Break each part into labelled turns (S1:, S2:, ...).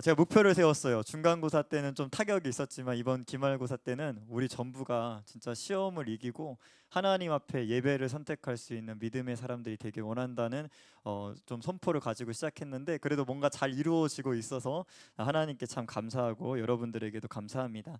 S1: 제가 목표를 세웠어요. 중간고사 때는 좀 타격이 있었지만 이번 기말고사 때는 우리 전부가 진짜 시험을 이기고 하나님 앞에 예배를 선택할 수 있는 믿음의 사람들이 되길 원한다는 좀 선포를 가지고 시작했는데, 그래도 뭔가 잘 이루어지고 있어서 하나님께 참 감사하고 여러분들에게도 감사합니다.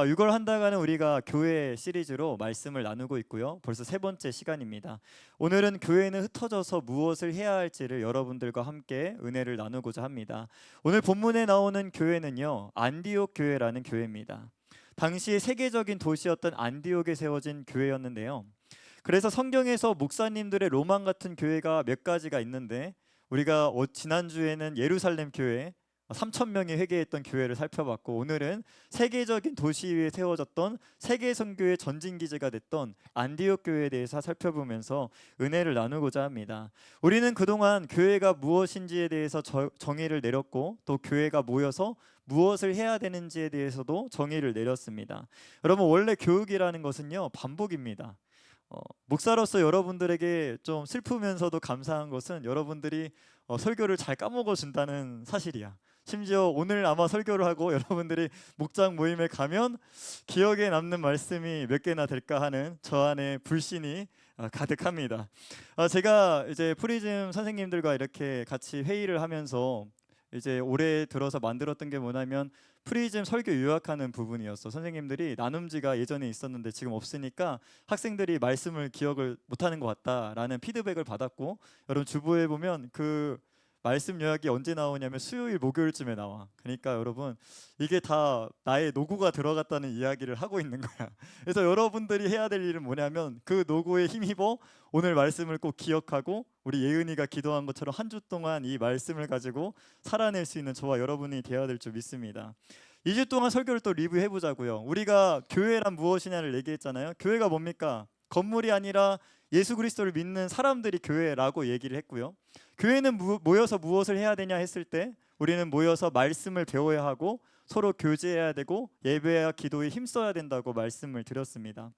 S1: 이걸 한다가는 우리가 교회 시리즈로 말씀을 나누고 있고요. 벌써 세 번째 시간입니다. 오늘은 교회는 흩어져서 무엇을 해야 할지를 여러분들과 함께 은혜를 나누고자 합니다. 오늘 본문에 나오는 교회는요, 안디옥 교회라는 교회입니다. 당시 세계적인 도시였던 안디옥에 세워진 교회였는데요. 그래서 성경에서 목사님들의 로망 같은 교회가 몇 가지가 있는데, 우리가 지난주에는 예루살렘 교회 3천 명이 회개했던 교회를 살펴봤고, 오늘은 세계적인 도시 위에 세워졌던 세계 선교의 전진기지가 됐던 안디옥 교회에 대해서 살펴보면서 은혜를 나누고자 합니다. 우리는 그동안 교회가 무엇인지에 대해서 정의를 내렸고, 또 교회가 모여서 무엇을 해야 되는지에 대해서도 정의를 내렸습니다. 여러분, 원래 교육이라는 것은요, 반복입니다. 목사로서 여러분들에게 좀 슬프면서도 감사한 것은 여러분들이 설교를 잘 까먹어 준다는 사실이야. 심지어 오늘 아마 설교를 하고 여러분들이 목장 모임에 가면 기억에 남는 말씀이 몇 개나 될까 하는 저 안에 불신이 가득합니다. 제가 이제 프리즘 선생님들과 이렇게 같이 회의를 하면서 이제 올해 들어서 만들었던 게 뭐냐면, 프리즘 설교 요약하는 부분이었어. 선생님들이 나눔지가 예전에 있었는데 지금 없으니까 학생들이 말씀을 기억을 못하는 것 같다라는 피드백을 받았고, 여러분 주보에 보면 그 말씀 요약이 언제 나오냐면 수요일 목요일쯤에 나와. 그러니까 여러분, 이게 다 나의 노고가 들어갔다는 이야기를 하고 있는 거야. 그래서 여러분들이 해야 될 일은 뭐냐면, 그 노고에 힘입어 오늘 말씀을 꼭 기억하고, 우리 예은이가 기도한 것처럼 한 주 동안 이 말씀을 가지고 살아낼 수 있는 저와 여러분이 되어야 될 줄 믿습니다. 2주 동안 설교를 또 리뷰해 보자고요. 우리가 교회란 무엇이냐를 얘기했잖아요. 교회가 뭡니까? 건물이 아니라 예수 그리스도를 믿는 사람들이 교회라고 얘기를 했고요. 교회는 모여서 무엇을 해야 되냐 했을 때, 우리는 모여서 말씀을 배워야 하고 서로 교제해야 되고 예배와 기도에 힘써야 된다고 말씀을 드렸습니다.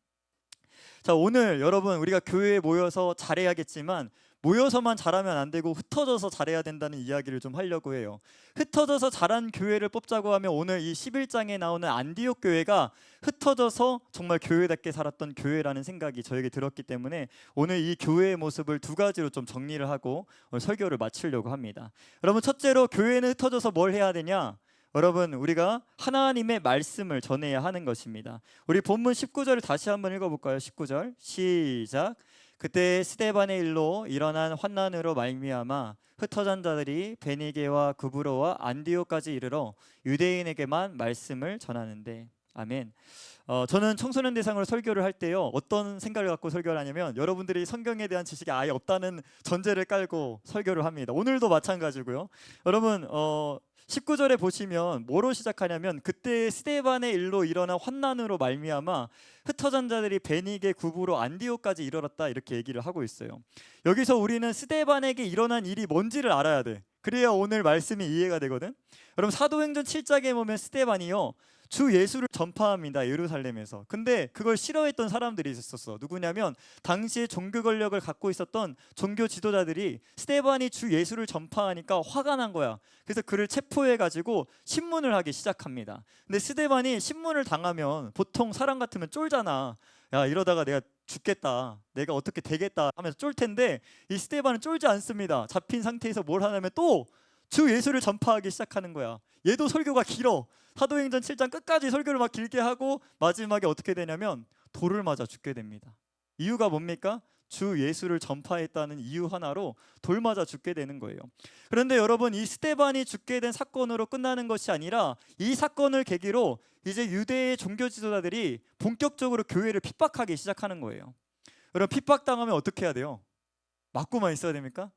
S1: 자, 오늘 여러분, 우리가 교회에 모여서 잘해야겠지만 모여서만 잘하면 안 되고 흩어져서 잘해야 된다는 이야기를 좀 하려고 해요. 흩어져서 잘한 교회를 뽑자고 하면, 오늘 이 11장에 나오는 안디옥 교회가 흩어져서 정말 교회답게 살았던 교회라는 생각이 저에게 들었기 때문에 오늘 이 교회의 모습을 두 가지로 좀 정리를 하고 오늘 설교를 마치려고 합니다. 여러분, 첫째로 교회는 흩어져서 뭘 해야 되냐? 여러분, 우리가 하나님의 말씀을 전해야 하는 것입니다. 우리 본문 19절을 다시 한번 읽어볼까요? 19절 시작. 그때 스데반의 일로 일어난 환난으로 말미암아 흩어진 자들이 베니게와 구브로와 안디옥까지 이르러 유대인에게만 말씀을 전하는데. 아멘. 저는 청소년 대상으로 설교를 할 때요, 어떤 생각을 갖고 설교를 하냐면, 여러분들이 성경에 대한 지식이 아예 없다는 전제를 깔고 설교를 합니다. 오늘도 마찬가지고요. 여러분, 19절에 보시면 뭐로 시작하냐면, 그때 스데반의 일로 일어난 환난으로 말미암아 흩어진 자들이 베니게, 구브로, 안디옥까지 이르렀다, 이렇게 얘기를 하고 있어요. 여기서 우리는 스데반에게 일어난 일이 뭔지를 알아야 돼. 그래야 오늘 말씀이 이해가 되거든. 여러분, 사도행전 7장에 보면 스데반이요, 주 예수를 전파합니다, 예루살렘에서. 근데 그걸 싫어했던 사람들이 있었어. 누구냐면, 당시에 종교 권력을 갖고 있었던 종교 지도자들이 스데반이 주 예수를 전파하니까 화가 난 거야. 그래서 그를 체포해가지고 신문을 하기 시작합니다. 근데 스데반이 신문을 당하면 보통 사람 같으면 쫄잖아. 야, 이러다가 내가 죽겠다, 내가 어떻게 되겠다 하면서 쫄 텐데, 이 스데반은 쫄지 않습니다. 잡힌 상태에서 뭘 하냐면 또 주 예수를 전파하기 시작하는 거야. 얘도 설교가 길어. 사도행전 7장 끝까지 설교를 막 길게 하고 마지막에 어떻게 되냐면 돌을 맞아 죽게 됩니다. 이유가 뭡니까? 주 예수를 전파했다는 이유 하나로 돌 맞아 죽게 되는 거예요. 그런데 여러분, 이 스데반이 죽게 된 사건으로 끝나는 것이 아니라, 이 사건을 계기로 이제 유대의 종교 지도자들이 본격적으로 교회를 핍박하기 시작하는 거예요. 여러분, 핍박당하면 어떻게 해야 돼요? 맞고만 있어야 됩니까?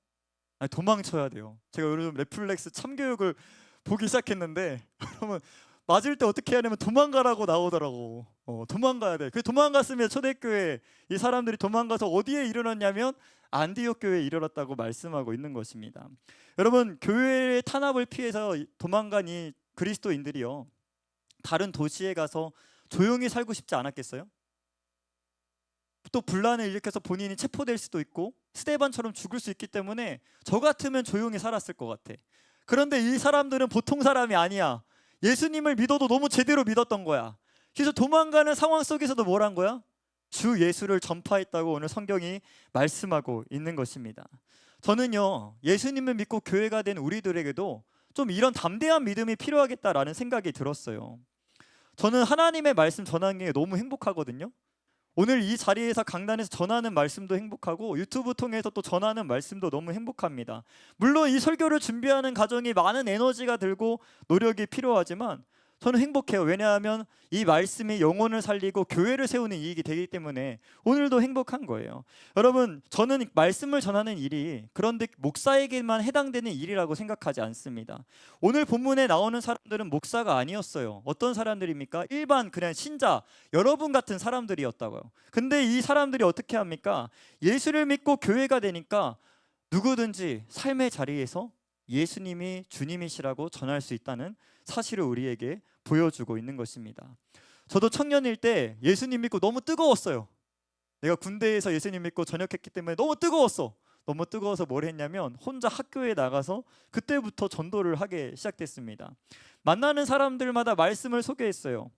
S1: 아니, 도망쳐야 돼요. 제가 요즘 넷플릭스 참교육을 보기 시작했는데 여러분, 맞을 때 어떻게 해야 되면 도망가라고 나오더라고. 도망가야 돼. 그 도망갔으면 초대교회 이 사람들이 도망가서 어디에 이르렀냐면 안디옥 교회에 이르렀다고 말씀하고 있는 것입니다. 여러분, 교회의 탄압을 피해서 도망간 이 그리스도인들이요, 다른 도시에 가서 조용히 살고 싶지 않았겠어요? 또 분란을 일으켜서 본인이 체포될 수도 있고 스데반처럼 죽을 수 있기 때문에 저 같으면 조용히 살았을 것 같아. 그런데 이 사람들은 보통 사람이 아니야. 예수님을 믿어도 너무 제대로 믿었던 거야. 그래서 도망가는 상황 속에서도 뭘 한 거야? 주 예수를 전파했다고 오늘 성경이 말씀하고 있는 것입니다. 저는요, 예수님을 믿고 교회가 된 우리들에게도 좀 이런 담대한 믿음이 필요하겠다라는 생각이 들었어요. 저는 하나님의 말씀 전하는 게 너무 행복하거든요. 오늘 이 자리에서 강단에서 전하는 말씀도 행복하고 유튜브 통해서 또 전하는 말씀도 너무 행복합니다. 물론 이 설교를 준비하는 과정이 많은 에너지가 들고 노력이 필요하지만 저는 행복해요. 왜냐하면 이 말씀이 영혼을 살리고 교회를 세우는 이익이 되기 때문에 오늘도 행복한 거예요. 여러분, 저는 말씀을 전하는 일이 그런데 목사에게만 해당되는 일이라고 생각하지 않습니다. 오늘 본문에 나오는 사람들은 목사가 아니었어요. 어떤 사람들입니까? 일반 그냥 신자, 여러분 같은 사람들이었다고요. 근데 이 사람들이 어떻게 합니까? 예수를 믿고 교회가 되니까 누구든지 삶의 자리에서 예수님이 주님이시라고 전할 수 있다는 사실을 우리에게 보여주고 있는 것입니다. 저도 청년일 때 예수님 믿고 너무 뜨거웠어요. 내가 군대에서 예수님 믿고 전역했기 때문에 너무 뜨거웠어. 너무 뜨거워서 뭘 했냐면 혼자 학교에 나가서 그때부터 전도를 하게 시작됐습니다. 만나는 사람들마다 말씀을 소개했어요.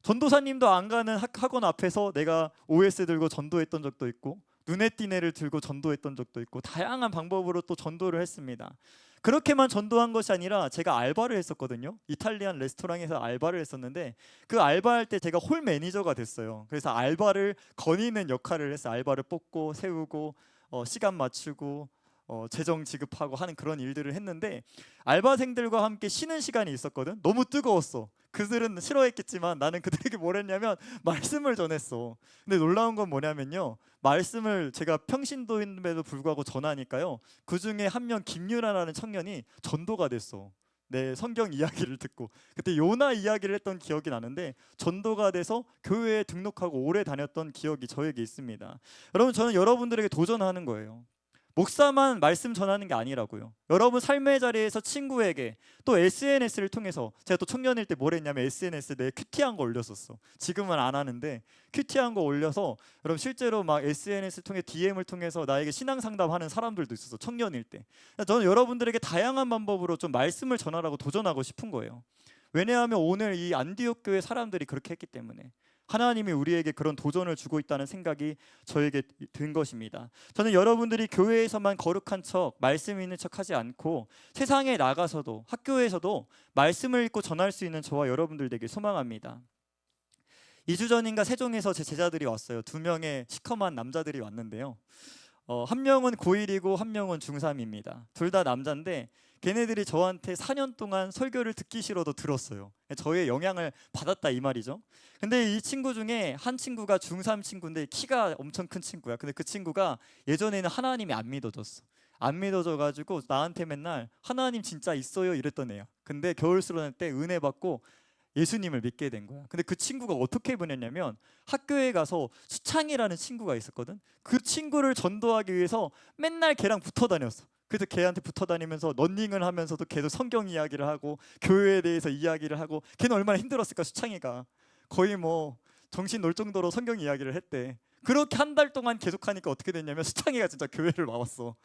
S1: 전도사님도 안 가는 학원 앞에서 내가 OS 들고 전도했던 적도 있고 눈에 띈 애를 들고 전도했던 적도 있고 다양한 방법으로 또 전도를 했습니다. 그렇게만 전도한 것이 아니라 제가 알바를 했었거든요. 이탈리안 레스토랑에서 알바를 했었는데 그 알바할 때 제가 홀 매니저가 됐어요. 그래서 알바를 거니는 역할을 했어요. 알바를 뽑고 세우고 시간 맞추고 재정 지급하고 하는 그런 일들을 했는데 알바생들과 함께 쉬는 시간이 있었거든. 너무 뜨거웠어. 그들은 싫어했겠지만 나는 그들에게 뭘 했냐면 말씀을 전했어. 근데 놀라운 건 뭐냐면요, 말씀을 제가 평신도인데도 불구하고 전하니까요, 그 중에 한 명 김유라라는 청년이 전도가 됐어. 내 성경 이야기를 듣고 그때 요나 이야기를 했던 기억이 나는데 전도가 돼서 교회에 등록하고 오래 다녔던 기억이 저에게 있습니다. 여러분, 저는 여러분들에게 도전하는 거예요. 목사만 말씀 전하는 게 아니라고요. 여러분 삶의 자리에서 친구에게 또 SNS를 통해서, 제가 또 청년일 때 뭘 했냐면 SNS에 내 큐티한 거 올렸었어. 지금은 안 하는데 큐티한 거 올려서 여러분 실제로 막 SNS 통해 DM을 통해서 나에게 신앙 상담하는 사람들도 있었어. 청년일 때. 저는 여러분들에게 다양한 방법으로 좀 말씀을 전하라고 도전하고 싶은 거예요. 왜냐하면 오늘 이 안디옥 교회 사람들이 그렇게 했기 때문에 하나님이 우리에게 그런 도전을 주고 있다는 생각이 저에게 든 것입니다. 저는 여러분들이 교회에서만 거룩한 척, 말씀 있는 척 하지 않고 세상에 나가서도, 학교에서도 말씀을 읽고 전할 수 있는 저와 여러분들 되게 소망합니다. 2주 전인가 세종에서 제 제자들이 왔어요. 2명의 시커먼 남자들이 왔는데요. 한 명은 고1이고 한 명은 중3입니다. 둘 다 남자인데 걔네들이 저한테 4년 동안 설교를 듣기 싫어도 들었어요. 저의 영향을 받았다 이 말이죠. 근데 이 친구 중에 한 친구가 중3 친구인데 키가 엄청 큰 친구야. 근데 그 친구가 예전에는 하나님이 안 믿어졌어. 안 믿어져가지고 나한테 맨날 하나님 진짜 있어요 이랬던 애야. 근데 겨울 수련회 때 은혜 받고 예수님을 믿게 된 거야. 근데 그 친구가 어떻게 보냈냐면 학교에 가서 수창이라는 친구가 있었거든. 그 친구를 전도하기 위해서 맨날 걔랑 붙어 다녔어. 그래서 걔한테 붙어 다니면서 러닝을 하면서도 계속 성경 이야기를 하고 교회에 대해서 이야기를 하고, 걔는 얼마나 힘들었을까. 수창이가 거의 뭐 정신 놓을 정도로 성경 이야기를 했대. 그렇게 한 달 동안 계속하니까 어떻게 됐냐면 수창이가 진짜 교회를 와왔어.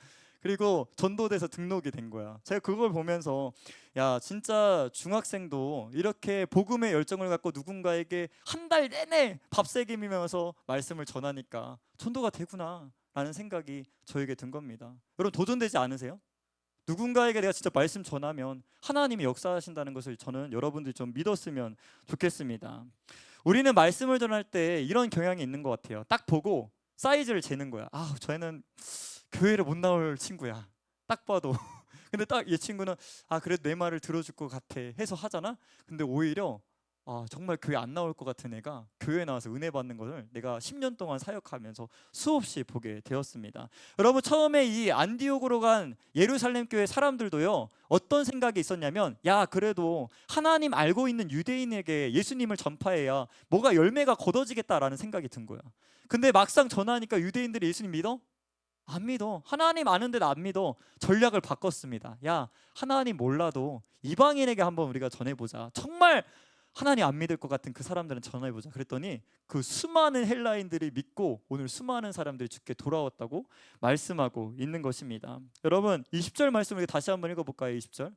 S1: 그리고 전도돼서 등록이 된 거야. 제가 그걸 보면서 야, 진짜 중학생도 이렇게 복음의 열정을 갖고 누군가에게 한 달 내내 밥새김이면서 말씀을 전하니까 전도가 되구나 라는 생각이 저에게 든 겁니다. 여러분, 도전되지 않으세요? 누군가에게 내가 진짜 말씀 전하면 하나님이 역사하신다는 것을 저는 여러분들이 좀 믿었으면 좋겠습니다. 우리는 말씀을 전할 때 이런 경향이 있는 것 같아요. 딱 보고 사이즈를 재는 거야. 아, 저희는 교회를 못 나올 친구야. 딱 봐도. 근데 딱 이 친구는 그래도 내 말을 들어줄 것 같아 해서 하잖아. 근데 오히려 정말 교회 안 나올 것 같은 애가 교회에 나와서 은혜 받는 것을 내가 10년 동안 사역하면서 수없이 보게 되었습니다. 여러분, 처음에 이 안디옥으로 간 예루살렘 교회 사람들도요, 어떤 생각이 있었냐면 야, 그래도 하나님 알고 있는 유대인에게 예수님을 전파해야 뭐가 열매가 걷어지겠다라는 생각이 든 거야. 근데 막상 전하니까 유대인들이 예수님 믿어? 안 믿어. 하나님 아는데 나 안 믿어. 전략을 바꿨습니다. 야, 하나님 몰라도 이방인에게 한번 우리가 전해보자. 정말 하나님 안 믿을 것 같은 그 사람들은 전해보자. 그랬더니 그 수많은 헬라인들이 믿고 오늘 수많은 사람들이 주께 돌아왔다고 말씀하고 있는 것입니다. 여러분, 20절 말씀을 다시 한번 읽어볼까요? 20절.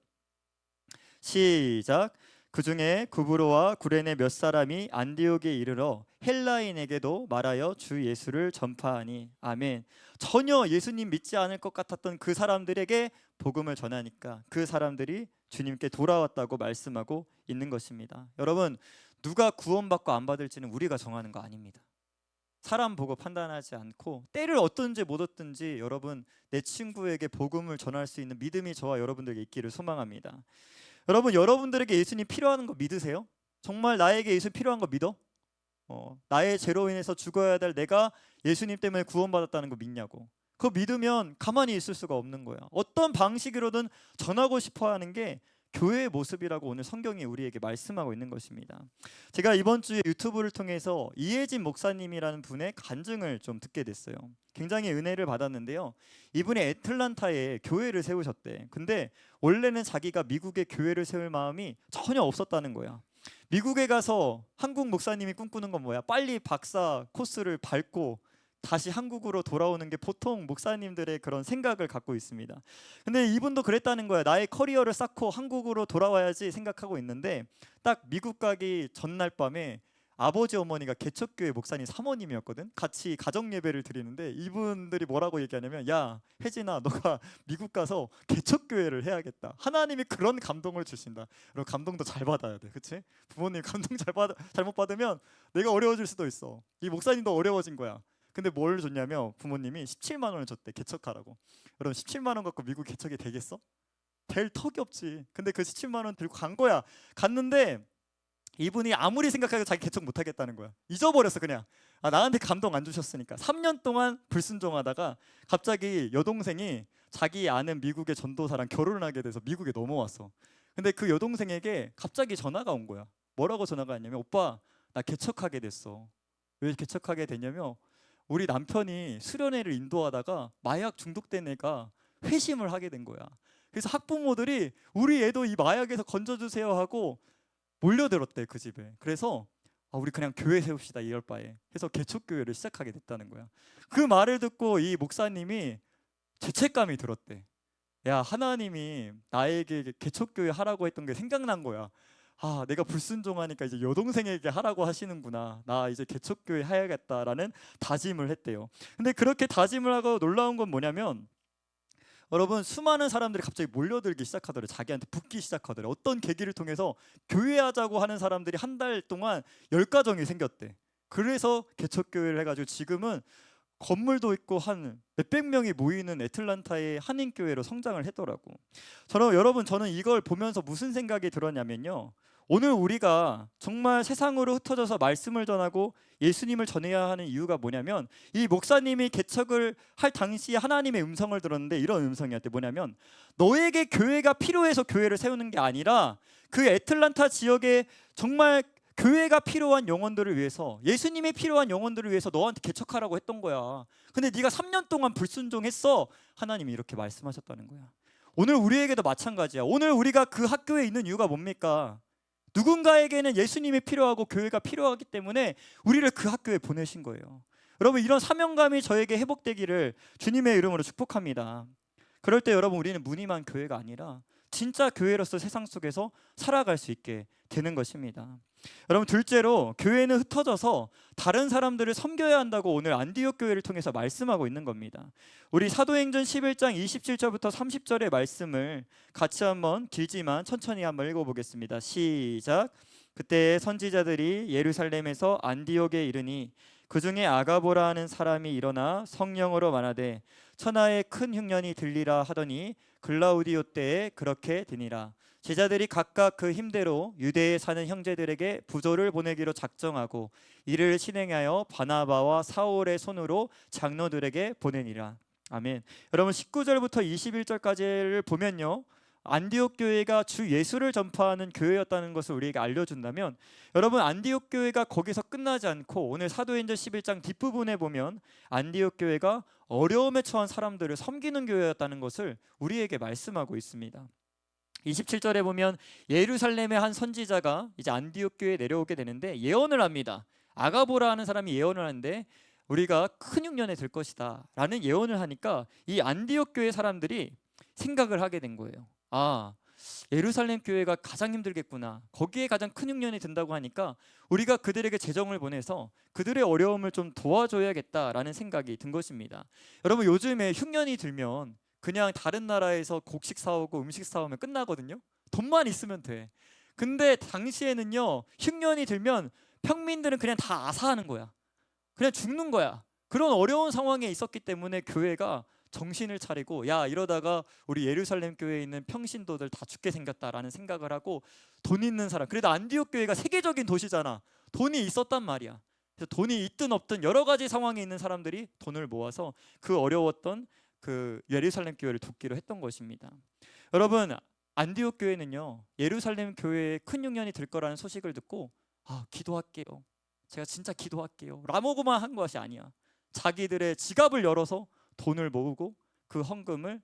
S1: 시작. 그 중에 구브로와 구레네 몇 사람이 안디옥에 이르러 헬라인에게도 말하여 주 예수를 전파하니. 아멘. 전혀 예수님 믿지 않을 것 같았던 그 사람들에게 복음을 전하니까 그 사람들이 주님께 돌아왔다고 말씀하고 있는 것입니다. 여러분, 누가 구원받고 안 받을지는 우리가 정하는 거 아닙니다. 사람 보고 판단하지 않고 때를 얻든지 못 얻든지 여러분, 내 친구에게 복음을 전할 수 있는 믿음이 저와 여러분들에게 있기를 소망합니다. 여러분, 여러분들에게 예수님 필요한 거 믿으세요? 정말 나에게 예수 필요한 거 믿어? 나의 죄로 인해서 죽어야 될 내가 예수님 때문에 구원받았다는 거 믿냐고. 그거 믿으면 가만히 있을 수가 없는 거야. 어떤 방식으로든 전하고 싶어 하는 게 교회의 모습이라고 오늘 성경이 우리에게 말씀하고 있는 것입니다. 제가 이번 주에 유튜브를 통해서 이혜진 목사님이라는 분의 간증을 좀 듣게 됐어요. 굉장히 은혜를 받았는데요. 이분이 애틀란타에 교회를 세우셨대. 근데 원래는 자기가 미국에 교회를 세울 마음이 전혀 없었다는 거야. 미국에 가서 한국 목사님이 꿈꾸는 건 뭐야? 빨리 박사 코스를 밟고 다시 한국으로 돌아오는 게 보통 목사님들의 그런 생각을 갖고 있습니다. 근데 이분도 그랬다는 거야. 나의 커리어를 쌓고 한국으로 돌아와야지 생각하고 있는데 딱 미국 가기 전날 밤에 아버지 어머니가 개척교회 목사님 사모님이었거든. 같이 가정 예배를 드리는데 이분들이 뭐라고 얘기하냐면, 야 혜진아, 너가 미국 가서 개척교회를 해야겠다. 하나님이 그런 감동을 주신다. 그리고 감동도 잘 받아야 돼, 그렇지? 부모님 감동 잘못 받으면 내가 어려워질 수도 있어. 이 목사님도 어려워진 거야. 근데 뭘 줬냐면 부모님이 17만 원을 줬대, 개척하라고. 여러분, 17만 원 갖고 미국 개척이 되겠어? 될 턱이 없지. 근데 그 17만 원 들고 간 거야. 갔는데 이분이 아무리 생각해도 자기 개척 못 하겠다는 거야. 잊어버렸어 그냥. 나한테 감동 안 주셨으니까. 3년 동안 불순종하다가 갑자기 여동생이 자기 아는 미국의 전도사랑 결혼을 하게 돼서 미국에 넘어왔어. 근데 그 여동생에게 갑자기 전화가 온 거야. 뭐라고 전화가 왔냐면, 오빠 나 개척하게 됐어. 왜 개척하게 됐냐면 우리 남편이 수련회를 인도하다가 마약 중독된 애가 회심을 하게 된 거야. 그래서 학부모들이 우리 애도 이 마약에서 건져주세요 하고 몰려들었대, 그 집에. 그래서 우리 그냥 교회 세웁시다 이럴 바에 해서 개척교회를 시작하게 됐다는 거야. 그 말을 듣고 이 목사님이 죄책감이 들었대. 야, 하나님이 나에게 개척교회 하라고 했던 게 생각난 거야. 내가 불순종하니까 이제 여동생에게 하라고 하시는구나. 나 이제 개척교회 해야겠다라는 다짐을 했대요. 근데 그렇게 다짐을 하고 놀라운 건 뭐냐면, 여러분, 수많은 사람들이 갑자기 몰려들기 시작하더래. 자기한테 붙기 시작하더래. 어떤 계기를 통해서 교회하자고 하는 사람들이 한 달 동안 10가정이 생겼대. 그래서 개척교회를 해가지고 지금은 건물도 있고 한 몇백 명이 모이는 애틀란타의 한인교회로 성장을 했더라고. 여러분, 저는 이걸 보면서 무슨 생각이 들었냐면요, 오늘 우리가 정말 세상으로 흩어져서 말씀을 전하고 예수님을 전해야 하는 이유가 뭐냐면, 이 목사님이 개척을 할 당시에 하나님의 음성을 들었는데 이런 음성이었대. 뭐냐면, 너에게 교회가 필요해서 교회를 세우는 게 아니라 그 애틀란타 지역에 정말 교회가 필요한 영혼들을 위해서, 예수님이 필요한 영혼들을 위해서 너한테 개척하라고 했던 거야. 근데 네가 3년 동안 불순종했어. 하나님이 이렇게 말씀하셨다는 거야. 오늘 우리에게도 마찬가지야. 오늘 우리가 그 학교에 있는 이유가 뭡니까? 누군가에게는 예수님이 필요하고 교회가 필요하기 때문에 우리를 그 학교에 보내신 거예요. 여러분, 이런 사명감이 저에게 회복되기를 주님의 이름으로 축복합니다. 그럴 때 여러분, 우리는 무늬만 교회가 아니라 진짜 교회로서 세상 속에서 살아갈 수 있게 되는 것입니다. 여러분, 둘째로 교회는 흩어져서 다른 사람들을 섬겨야 한다고 오늘 안디옥 교회를 통해서 말씀하고 있는 겁니다. 우리 사도행전 11장 27절부터 30절의 말씀을 같이 한번 길지만 천천히 한번 읽어보겠습니다. 시작. 그때 선지자들이 예루살렘에서 안디옥에 이르니 그 중에 아가보라 하는 사람이 일어나 성령으로 말하되 천하에 큰 흉년이 들리라 하더니 글라우디오 때에 그렇게 되니라. 제자들이 각각 그 힘대로 유대에 사는 형제들에게 부조를 보내기로 작정하고 이를 실행하여 바나바와 사울의 손으로 장로들에게 보내니라. 아멘. 여러분, 19절부터 21절까지를 보면요, 안디옥 교회가 주 예수를 전파하는 교회였다는 것을 우리에게 알려준다면, 여러분, 안디옥 교회가 거기서 끝나지 않고 오늘 사도행전 11장 뒷부분에 보면 안디옥 교회가 어려움에 처한 사람들을 섬기는 교회였다는 것을 우리에게 말씀하고 있습니다. 27절에 보면 예루살렘의 한 선지자가 이제 안디옥 교회에 내려오게 되는데 예언을 합니다. 아가보라 하는 사람이 예언을 하는데 우리가 큰 흉년에 들 것이다 라는 예언을 하니까 이 안디옥 교회 사람들이 생각을 하게 된 거예요. 예루살렘 교회가 가장 힘들겠구나, 거기에 가장 큰 흉년이 든다고 하니까 우리가 그들에게 재정을 보내서 그들의 어려움을 좀 도와줘야겠다라는 생각이 든 것입니다. 여러분, 요즘에 흉년이 들면 그냥 다른 나라에서 곡식 사오고 음식 사오면 끝나거든요. 돈만 있으면 돼. 근데 당시에는요, 흉년이 들면 평민들은 그냥 다 아사하는 거야. 그냥 죽는 거야. 그런 어려운 상황에 있었기 때문에 교회가 정신을 차리고, 야, 이러다가 우리 예루살렘 교회에 있는 평신도들 다 죽게 생겼다라는 생각을 하고, 돈 있는 사람, 그래도 안디옥 교회가 세계적인 도시잖아. 돈이 있었단 말이야. 그래서 돈이 있든 없든 여러 가지 상황에 있는 사람들이 돈을 모아서 그 어려웠던 그 예루살렘 교회를 돕기로 했던 것입니다. 여러분, 안디옥 교회는요, 예루살렘 교회에 큰 흉년이 들 거라는 소식을 듣고, 아, 기도할게요, 제가 진짜 기도할게요 라고만 한 것이 아니야. 자기들의 지갑을 열어서 돈을 모으고 그 헌금을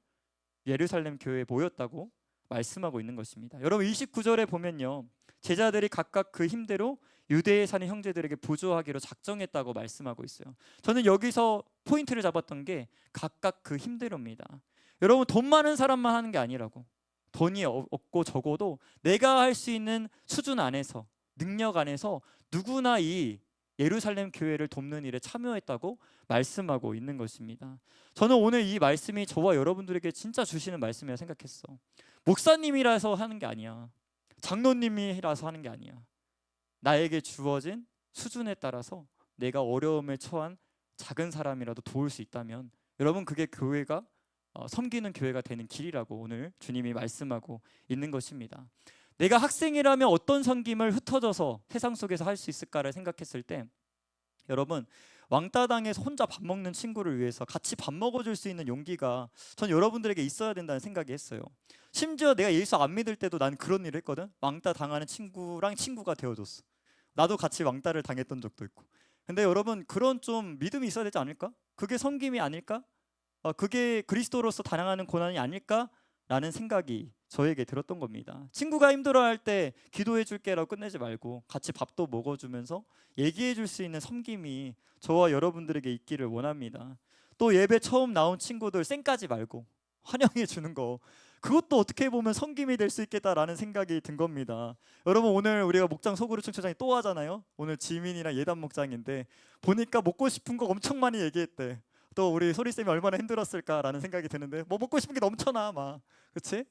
S1: 예루살렘 교회에 모였다고 말씀하고 있는 것입니다. 여러분, 29절에 보면요, 제자들이 각각 그 힘대로 유대에 사는 형제들에게 부조하기로 작정했다고 말씀하고 있어요. 저는 여기서 포인트를 잡았던 게 각각 그 힘대로입니다. 여러분, 돈 많은 사람만 하는 게 아니라고. 돈이 없고 적어도 내가 할 수 있는 수준 안에서, 능력 안에서 누구나 이 예루살렘 교회를 돕는 일에 참여했다고 말씀하고 있는 것입니다. 저는 오늘 이 말씀이 저와 여러분들에게 진짜 주시는 말씀이라 생각했어. 목사님이라서 하는 게 아니야. 장로님이라서 하는 게 아니야. 나에게 주어진 수준에 따라서 내가 어려움에 처한 작은 사람이라도 도울 수 있다면, 여러분, 그게 교회가 섬기는 교회가 되는 길이라고 오늘 주님이 말씀하고 있는 것입니다. 내가 학생이라면 어떤 섬김을 흩어져서 세상 속에서 할 수 있을까를 생각했을 때, 여러분, 왕따당에서 혼자 밥 먹는 친구를 위해서 같이 밥 먹어줄 수 있는 용기가 전 여러분들에게 있어야 된다는 생각이 했어요. 심지어 내가 예수 안 믿을 때도 난 그런 일을 했거든. 왕따 당하는 친구랑 친구가 되어줬어. 나도 같이 왕따를 당했던 적도 있고. 근데 여러분, 그런 좀 믿음이 있어야 되지 않을까? 그게 섬김이 아닐까? 그게 그리스도로서 당하는 고난이 아닐까라는 생각이 저에게 들었던 겁니다. 친구가 힘들어할 때 기도해 줄게라고 끝내지 말고 같이 밥도 먹어주면서 얘기해 줄 수 있는 섬김이 저와 여러분들에게 있기를 원합니다. 또 예배 처음 나온 친구들 쌩까지 말고 환영해 주는 거, 그것도 어떻게 보면 섬김이 될 수 있겠다라는 생각이 든 겁니다. 여러분, 오늘 우리가 목장 소그룹 청초장이 또 하잖아요. 오늘 지민이랑 예단 목장인데 보니까 먹고 싶은 거 엄청 많이 얘기했대. 또 우리 소리쌤이 얼마나 힘들었을까라는 생각이 드는데, 뭐 먹고 싶은 게 넘쳐나 막, 그치?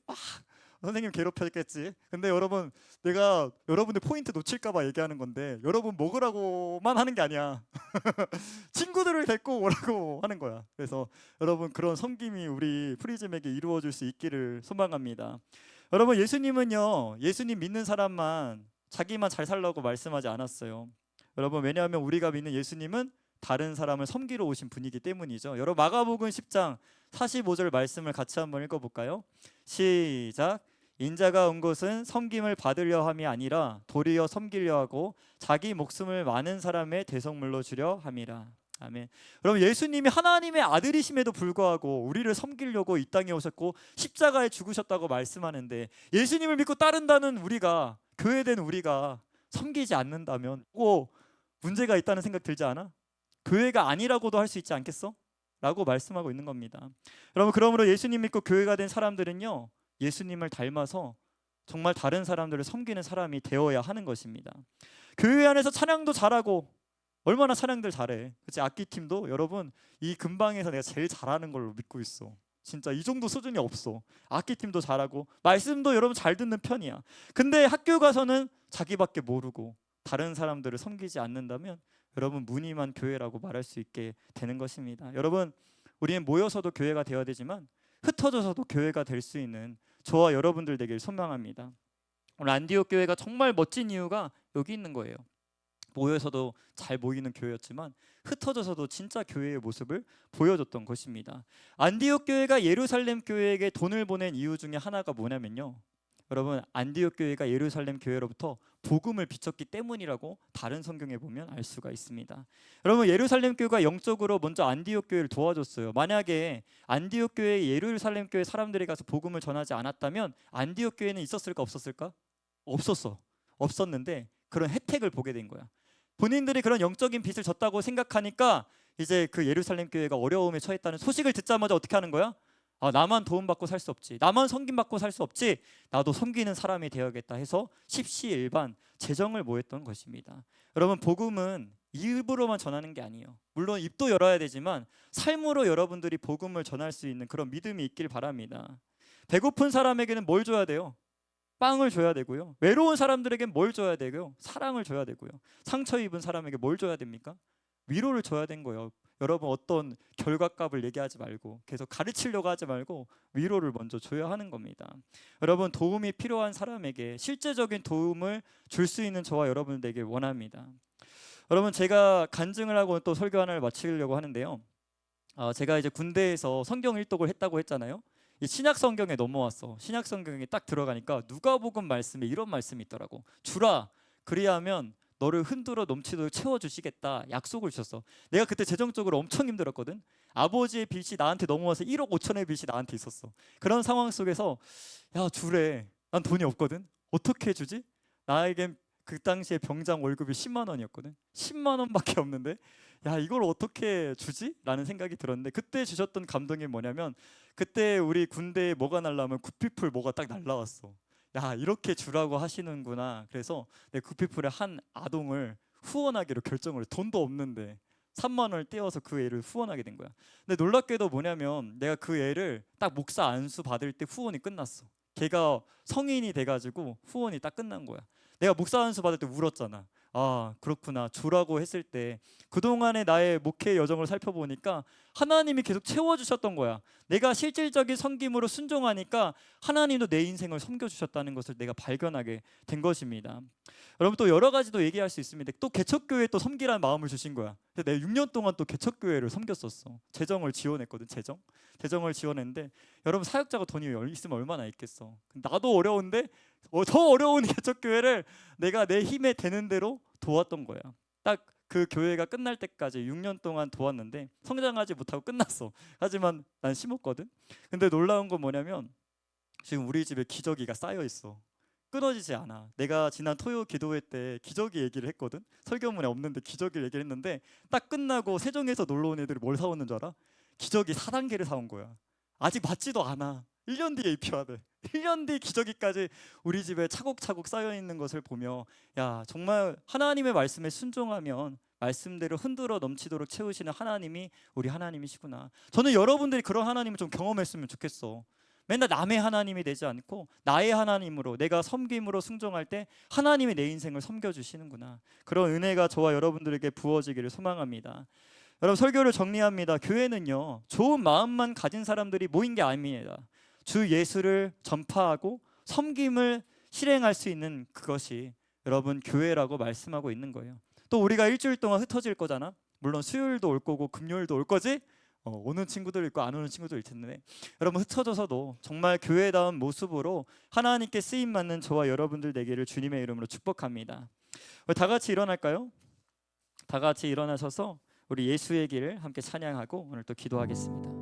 S1: 선생님 괴롭혔겠지. 근데 여러분, 내가 여러분의 포인트 놓칠까봐 얘기하는 건데, 여러분 먹으라고만 하는 게 아니야. 친구들을 데리고 오라고 하는 거야. 그래서 여러분, 그런 섬김이 우리 프리즘에게 이루어질 수 있기를 소망합니다. 여러분, 예수님은요, 예수님 믿는 사람만 자기만 잘 살라고 말씀하지 않았어요. 여러분, 왜냐하면 우리가 믿는 예수님은 다른 사람을 섬기러 오신 분이기 때문이죠. 여러분, 마가복음 10장 45절 말씀을 같이 한번 읽어볼까요? 시작. 인자가 온 것은 섬김을 받으려 함이 아니라 도리어 섬기려 하고 자기 목숨을 많은 사람의 대속물로 주려 함이라. 아멘. 여러분, 예수님이 하나님의 아들이심에도 불구하고 우리를 섬기려고 이 땅에 오셨고 십자가에 죽으셨다고 말씀하는데, 예수님을 믿고 따른다는 우리가, 교회된 우리가 섬기지 않는다면 문제가 있다는 생각 들지 않아? 교회가 아니라고도 할 수 있지 않겠어? 라고 말씀하고 있는 겁니다. 여러분, 그러므로 예수님 믿고 교회가 된 사람들은요, 예수님을 닮아서 정말 다른 사람들을 섬기는 사람이 되어야 하는 것입니다. 교회 안에서 찬양도 잘하고, 얼마나 찬양들 잘해, 그치? 악기팀도 여러분, 이 근방에서 내가 제일 잘하는 걸로 믿고 있어. 진짜 이 정도 수준이 없어. 악기팀도 잘하고 말씀도 여러분 잘 듣는 편이야. 근데 학교 가서는 자기밖에 모르고 다른 사람들을 섬기지 않는다면, 여러분, 무늬만 교회라고 말할 수 있게 되는 것입니다. 여러분, 우리는 모여서도 교회가 되어야 되지만 흩어져서도 교회가 될 수 있는 저와 여러분들 되길 소망합니다. 오늘 안디옥 교회가 정말 멋진 이유가 여기 있는 거예요. 모여서도 잘 모이는 교회였지만 흩어져서도 진짜 교회의 모습을 보여줬던 것입니다. 안디옥 교회가 예루살렘 교회에게 돈을 보낸 이유 중에 하나가 뭐냐면요, 여러분, 안디옥 교회가 예루살렘 교회로부터 복음을 비쳤기 때문이라고 다른 성경에 보면 알 수가 있습니다. 여러분, 예루살렘 교회가 영적으로 먼저 안디옥 교회를 도와줬어요. 만약에 안디옥 교회, 예루살렘 교회 사람들이 가서 복음을 전하지 않았다면 안디옥 교회는 있었을까 없었을까? 없었는데 그런 혜택을 보게 된 거야. 본인들이 그런 영적인 빚을 졌다고 생각하니까 이제 그 예루살렘 교회가 어려움에 처했다는 소식을 듣자마자 어떻게 하는 거야? 나만 도움받고 살 수 없지, 나만 섬김받고 살 수 없지, 나도 섬기는 사람이 되어야겠다 해서 십시일반 재정을 모했던 것입니다. 여러분, 복음은 입으로만 전하는 게 아니에요. 물론 입도 열어야 되지만 삶으로 여러분들이 복음을 전할 수 있는 그런 믿음이 있길 바랍니다. 배고픈 사람에게는 뭘 줘야 돼요? 빵을 줘야 되고요. 외로운 사람들에게는 뭘 줘야 되고요? 사랑을 줘야 되고요. 상처 입은 사람에게 뭘 줘야 됩니까? 위로를 줘야 된 거예요. 여러분, 어떤 결과값을 얘기하지 말고, 계속 가르치려고 하지 말고 위로를 먼저 줘야 하는 겁니다. 여러분, 도움이 필요한 사람에게 실제적인 도움을 줄 수 있는 저와 여러분들 되길 원합니다. 여러분, 제가 간증을 하고 또 설교 하나를 마치려고 하는데요. 제가 이제 군대에서 성경 일독을 했다고 했잖아요. 이 신약 성경에 넘어왔어. 신약 성경에 딱 들어가니까 누가복음 말씀에 이런 말씀이 있더라고. 주라, 그리하면 너를 흔들어 넘치도록 채워주시겠다 약속을 주셨어. 내가 그때 재정적으로 엄청 힘들었거든. 아버지의 빚이 나한테 넘어와서 1억 5천의 빚이 나한테 있었어. 그런 상황 속에서 야, 주래, 난 돈이 없거든. 어떻게 해주지? 나에겐 그 당시에 병장 월급이 10만 원이었거든. 10만 원밖에 없는데 야, 이걸 어떻게 주지? 라는 생각이 들었는데, 그때 주셨던 감동이 뭐냐면, 그때 우리 군대에 뭐가 날라오면 구피풀 뭐가 딱 날라왔어. 야, 이렇게 주라고 하시는구나. 그래서 내 구피풀의 한 아동을 후원하기로 결정을 해. 돈도 없는데 3만 원을 떼어서 그 애를 후원하게 된 거야. 근데 놀랍게도 뭐냐면, 내가 그 애를 딱 목사 안수 받을 때 후원이 끝났어. 걔가 성인이 돼가지고 후원이 딱 끝난 거야. 내가 목사 안수 받을 때 울었잖아. 그렇구나, 주라고 했을 때 그동안의 나의 목회 여정을 살펴보니까 하나님이 계속 채워주셨던 거야. 내가 실질적인 섬김으로 순종하니까 하나님도 내 인생을 섬겨주셨다는 것을 내가 발견하게 된 것입니다. 여러분, 또 여러 가지도 얘기할 수 있습니다. 또 개척교회에 또 섬기라는 마음을 주신 거야. 그래서 내가 6년 동안 또 개척교회를 섬겼었어. 재정을 지원했거든. 재정을 지원했는데, 여러분, 사역자가 돈이 있으면 얼마나 있겠어. 나도 어려운데 더 어려운 개척교회를 내가 내 힘에 되는 대로 도왔던 거야. 딱 그 교회가 끝날 때까지 6년 동안 도왔는데 성장하지 못하고 끝났어. 하지만 난 심었거든. 근데 놀라운 건 뭐냐면, 지금 우리 집에 기저귀가 쌓여 있어. 끊어지지 않아. 내가 지난 토요 기도회 때 기저귀 얘기를 했거든. 설교문에 없는데 기저귀 얘기를 했는데, 딱 끝나고 세종에서 놀러 온 애들이 뭘 사오는 줄 알아? 기저귀 4단계를 사온 거야. 아직 맞지도 않아. 1년 뒤에 입혀야 돼. 1년 뒤 기저귀까지 우리 집에 차곡차곡 쌓여 있는 것을 보며, 야, 정말 하나님의 말씀에 순종하면 말씀대로 흔들어 넘치도록 채우시는 하나님이 우리 하나님이시구나. 저는 여러분들이 그런 하나님을 좀 경험했으면 좋겠어. 맨날 남의 하나님이 되지 않고 나의 하나님으로, 내가 섬김으로 순종할 때 하나님이 내 인생을 섬겨주시는구나. 그런 은혜가 저와 여러분들에게 부어지기를 소망합니다. 여러분, 설교를 정리합니다. 교회는요, 좋은 마음만 가진 사람들이 모인 게 아닙니다. 주 예수를 전파하고 섬김을 실행할 수 있는 그것이 여러분 교회라고 말씀하고 있는 거예요. 또 우리가 일주일 동안 흩어질 거잖아. 물론 수요일도 올 거고 금요일도 올 거지. 오는 친구들 있고 안 오는 친구들 있을 텐데, 여러분, 흩어져서도 정말 교회다운 모습으로 하나님께 쓰임 받는 저와 여러분들 되기를 주님의 이름으로 축복합니다. 다 같이 일어날까요? 다 같이 일어나셔서 우리 예수의 길을 함께 찬양하고 오늘 또 기도하겠습니다.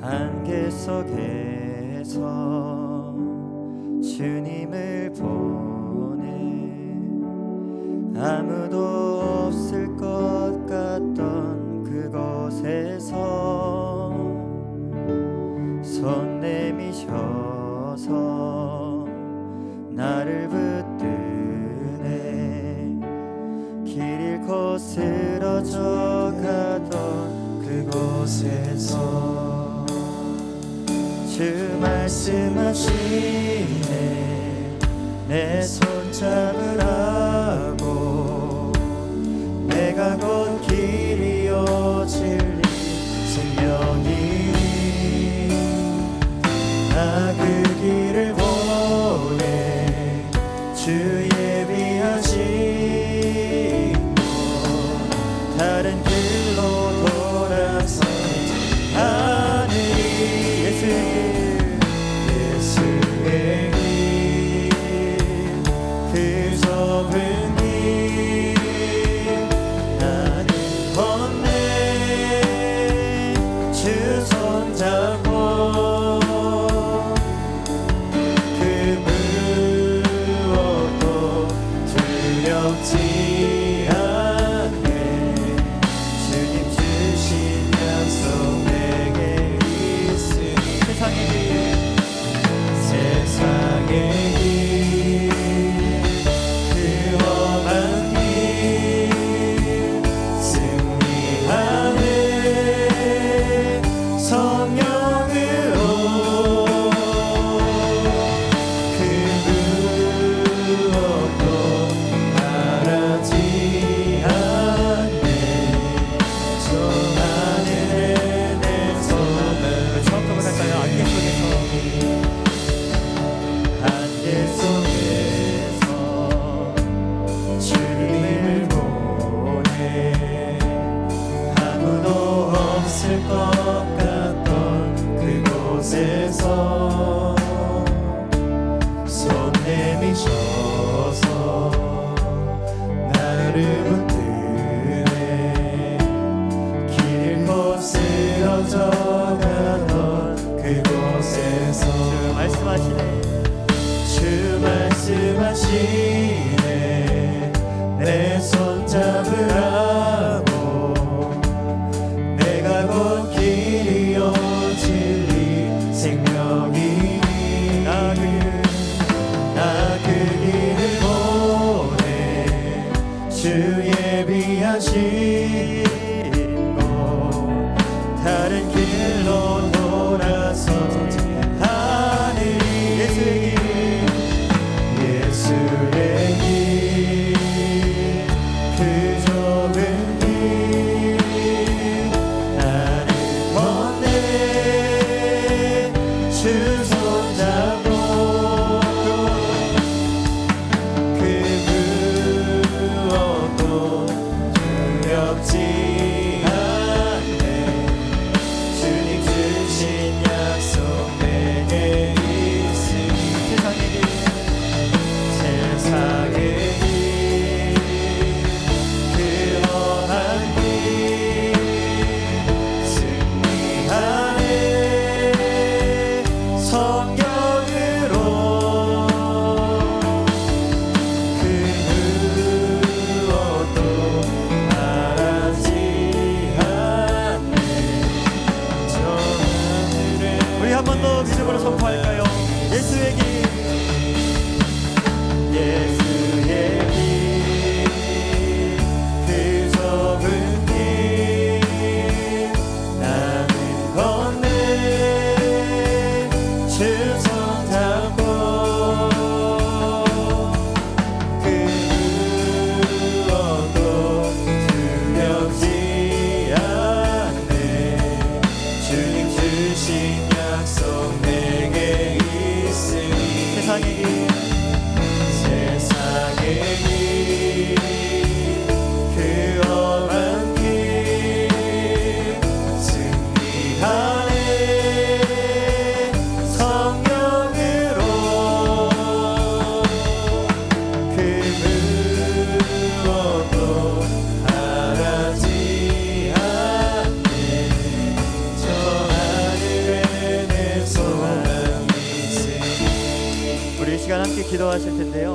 S1: 안개 속에서 주님을 보내 아무도 없을 것 같던 그곳에서 손 내미셔서 나를 붙드네. 길 잃고 쓰러져 가던 그곳에서 주 말씀하시네. 내 손 잡으라고. 내가 곧 길이요 진리 생명이니 나 그 길을 보내 주 예비하지 다른 길로 돌아서지 않으리. 예수의 길 그저
S2: 그곳에서 손 내미셔서 나를 붙드네. 길 잃고 쓰러져가던 그곳에서
S1: 주 말씀하시네.
S2: 주 말씀하시네. 내 손 잡으라고. 내가 곧 길이요 진리 생명이니 나 그 길을 보내. 주 예비하신 곳 다른 길로 돌아서 하늘이 예수의 길 그 좁은 길 나를 건네 주 손잡고 그 무엇도 두렵지 않네. 주님 주신 약속 내게 있으니 세상의 길 그 험한 길 승리하네. 성경으로 그 무엇도 바라지 않네. 저 하늘에
S1: 우리 한 번 더 믿음으로 선포할까요? 예수의 길.
S2: 예수의 길 그 좁은 길 나는 건네 주 손 잡고 그 무엇도 두렵지 않네. 주님 주신 약속 내게 있으니
S1: 세상의 길.
S2: 세상의 길 그 험한 길 승리하네. 성령으로 그 무엇도 바라지 않네. 저 하늘에 내 소망이 있으니
S1: 우리 이 시간 함께 기도하실 텐데요.